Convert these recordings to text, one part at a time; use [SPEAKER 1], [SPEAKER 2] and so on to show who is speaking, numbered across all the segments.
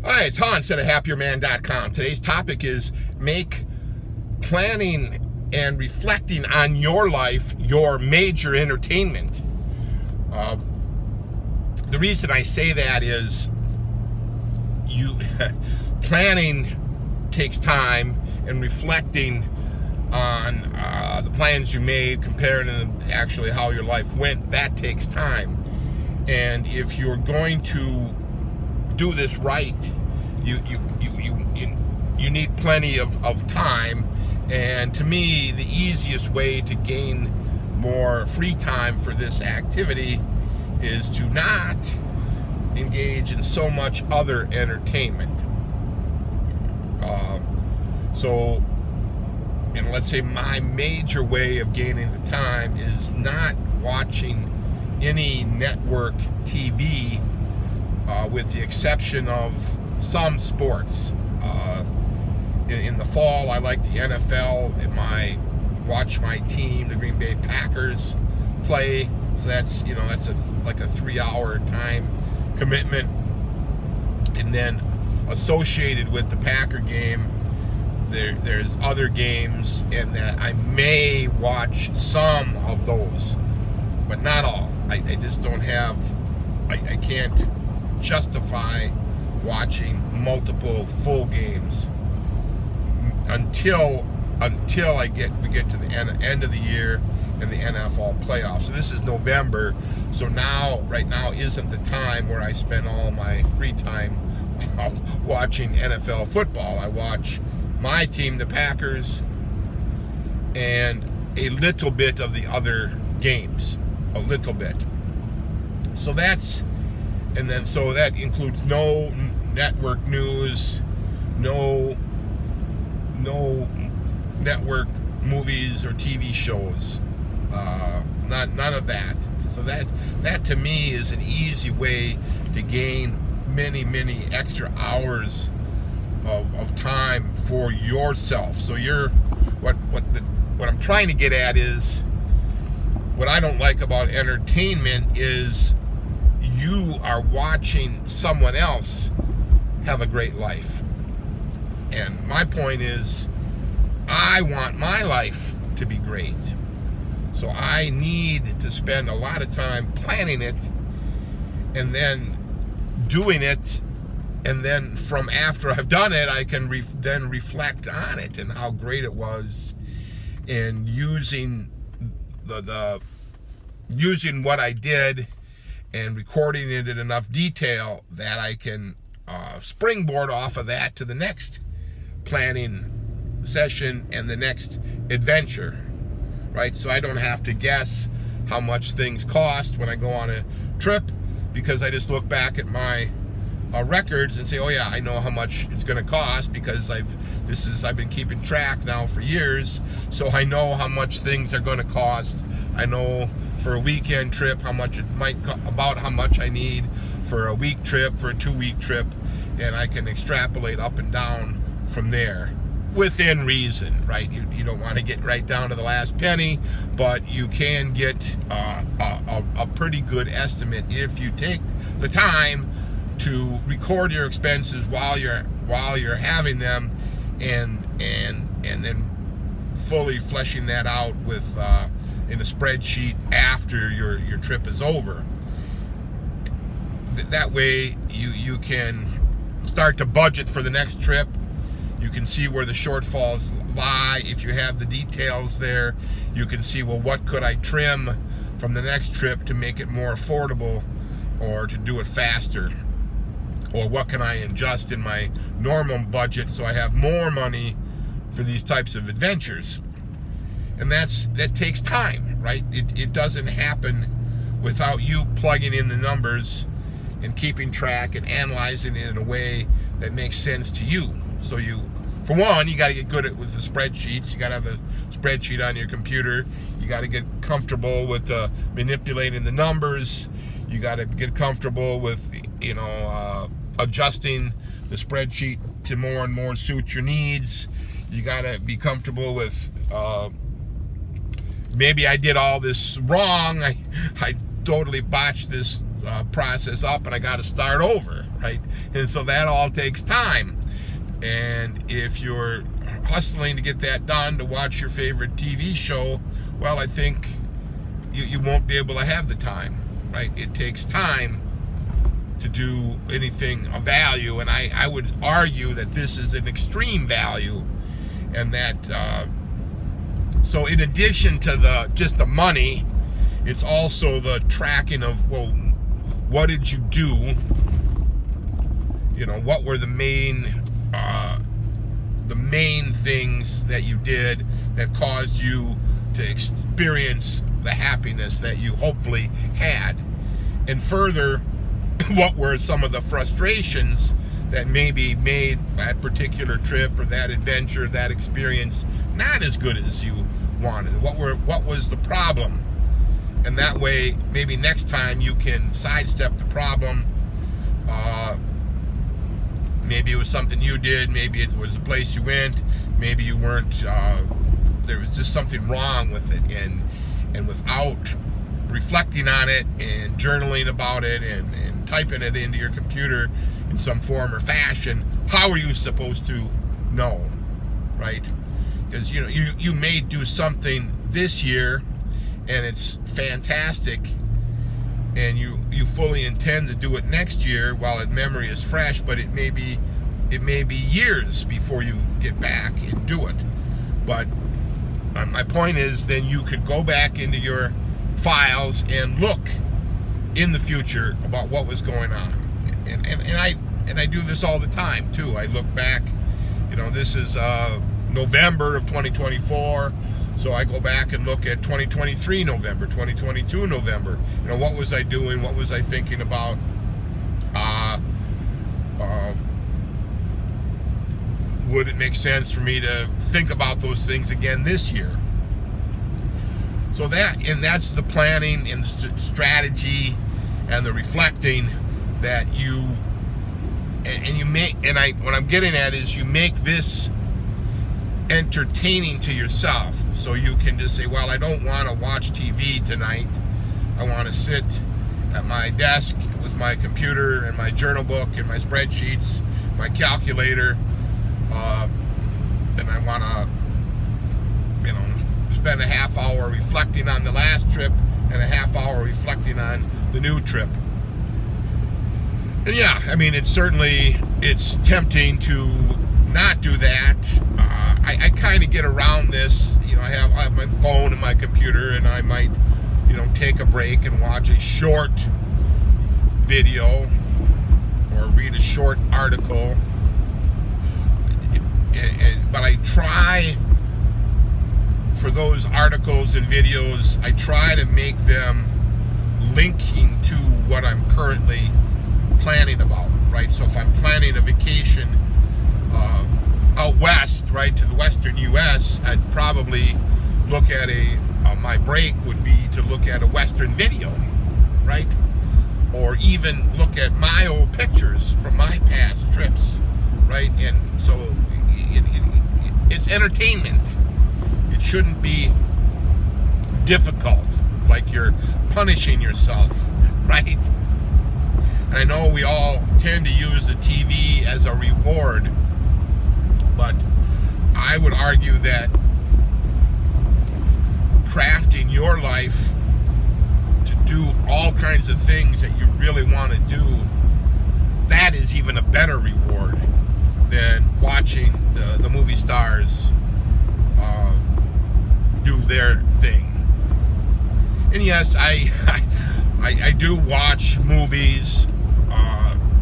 [SPEAKER 1] Hi, it's Hans at happierman.com. Today's topic is make planning and reflecting on your life your major entertainment. The reason I say that is planning takes time, and reflecting on the plans you made, comparing them to actually how your life went, that takes time. And if you're going to do this right, you need plenty of time. And to me, the easiest way to gain more free time for this activity is to not engage in so much other entertainment. Let's say my major way of gaining the time is not watching any network TV, with the exception of some sports. In the fall, I like the NFL and watch my team, the Green Bay Packers, play. So that's like a 3-hour time commitment. And then associated with the Packer game, there's other games, and that I may watch some of those, but not all. I just don't have, I can't justify watching multiple full games until we get to the end of the year and the NFL playoffs. So this is November, so right now isn't the time where I spend all my free time watching NFL football. I watch my team, the Packers, and a little bit of the other games, a little bit. So that includes no network news, no network movies or TV shows, none of that. So that to me is an easy way to gain many extra hours of time for yourself. So what I'm trying to get at is, what I don't like about entertainment is you are watching someone else have a great life. And my point is, I want my life to be great. So I need to spend a lot of time planning it, and then doing it, and then from after I've done it, I can then reflect on it and how great it was, and using using what I did and recording it in enough detail that I can springboard off of that to the next planning session and the next adventure, right? So I don't have to guess how much things cost when I go on a trip, because I just look back at my records and say, oh yeah, I know how much it's going to cost, because I've been keeping track now for years, so I know how much things are going to cost. I know for a weekend trip how much it might about how much I need for a week trip, for a 2-week trip, and I can extrapolate up and down from there within reason, right? You don't want to get right down to the last penny, but you can get a pretty good estimate if you take the time to record your expenses while you're having them, and then fully fleshing that out with in a spreadsheet after your trip is over. That way you can start to budget for the next trip. You can see where the shortfalls lie. If you have the details there, you can see, well, what could I trim from the next trip to make it more affordable, or to do it faster? Or what can I adjust in my normal budget so I have more money for these types of adventures? And that takes time, right? It doesn't happen without you plugging in the numbers and keeping track and analyzing it in a way that makes sense to you. So for one, you got to get good with the spreadsheets. You got to have a spreadsheet on your computer. You got to get comfortable with manipulating the numbers. You got to get comfortable with adjusting the spreadsheet to more and more suit your needs. You got to be comfortable with maybe I did all this wrong. I totally botched this process up, and I got to start over, right? And so that all takes time. And if you're hustling to get that done, to watch your favorite TV show, well, I think you won't be able to have the time, right? It takes time to do anything of value, and I would argue that this is an extreme value, and that so in addition to just the money, it's also the tracking of, well, what did you do? You know, what were the main things that you did that caused you to experience the happiness that you hopefully had? And further, what were some of the frustrations that maybe made that particular trip or that adventure, that experience, not as good as you wanted? What was the problem? And that way, maybe next time you can sidestep the problem. Maybe it was something you did. Maybe it was a place you went. Maybe you weren't. There was just something wrong with it, and without reflecting on it and journaling about it and typing it into your computer in some form or fashion, how are you supposed to know, right? Because you may do something this year and it's fantastic, and you fully intend to do it next year while the memory is fresh, but it may be years before you get back and do it. But my point is, then you could go back into your files and look in the future about what was going on. And I do this all the time too. I look back, this is November of 2024. So I go back and look at 2023 November, 2022 November. What was I doing? What was I thinking about? Would it make sense for me to think about those things again this year? So that's the planning and the strategy and the reflecting that what I'm getting at is you make this entertaining to yourself, so you can just say, well, I don't want to watch TV tonight. I want to sit at my desk with my computer and my journal book and my spreadsheets, my calculator, and I want to spend a half hour reflecting on the last trip and a half hour reflecting on the new trip. And yeah, it's tempting to not do that. I kind of get around this. I have my phone and my computer, and I might, take a break and watch a short video or read a short article. But I try, for those articles and videos, I try to make them linking to what I'm currently planning about, right? So if I'm planning a vacation out west, right, to the western U.S., I'd probably look at my break would be to look at a western video, right? Or even look at my old pictures from my past trips, right? And so it's entertainment. It shouldn't be difficult, like you're punishing yourself, right? And I know we all tend to use the TV as a reward, but I would argue that crafting your life to do all kinds of things that you really want to do, that is even a better reward than watching the movie stars do their thing. And yes, I do watch movies,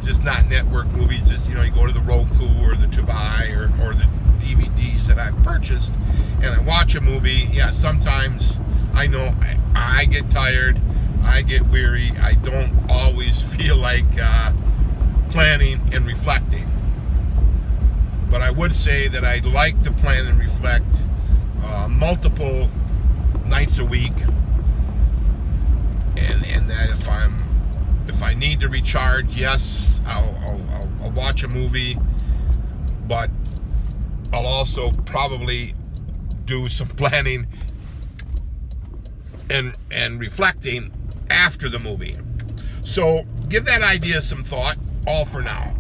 [SPEAKER 1] just not network movies. Just you go to the Roku or the Tubi or the DVDs that I've purchased, and I watch a movie. Yeah, sometimes I know I get tired, I get weary. I don't always feel like planning and reflecting. But I would say that I like to plan and reflect multiple nights a week, and that if I need to recharge, yes, I'll watch a movie, but I'll also probably do some planning and reflecting after the movie. So give that idea some thought, all for now.